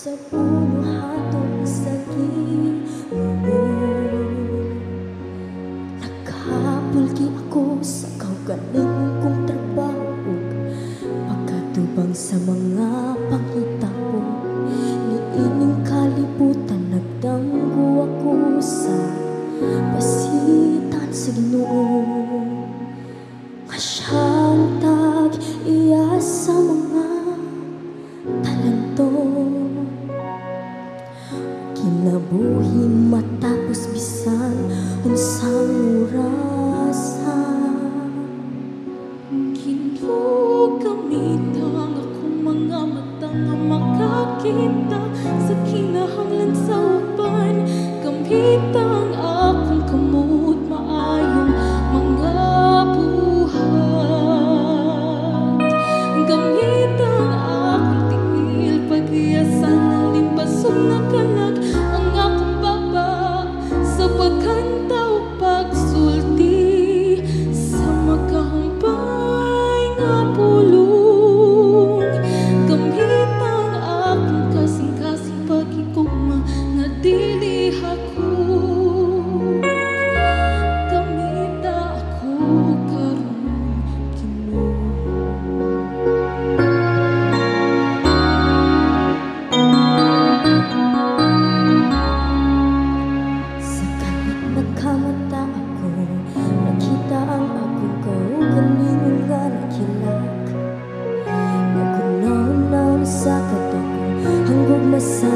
sa puno hatong sa Ginoo. Nakapulgi ako sa kaugaling kong trabaho, pagkatubang sa mga pangitapo. Niining kalibutan nagdanggo ako sa pasitan sa Ginoo. Nga siyang tag-iya sa mga talento, kinabuhi matapos bisan unsang orasan. Ginoo, gamitang akong mga mata nga makakita sa kinahanglan sa uban. Gamitang akong kamot maayong mga buhat. Gamitang akong tingil pag-iasan ng limbasog na kalag ang akong baba sa pagkanta o pagsulti sa magkahumpay nga pulong. Gamitang akong kasing-kasing pag-igugma nga dili ako. Gamita ako karon, Ginoo. Sa kalit nagkamata ako, nakita ang akong kaugaling nga nakilak. Nagunaw-naw sa katako, hanggog na sa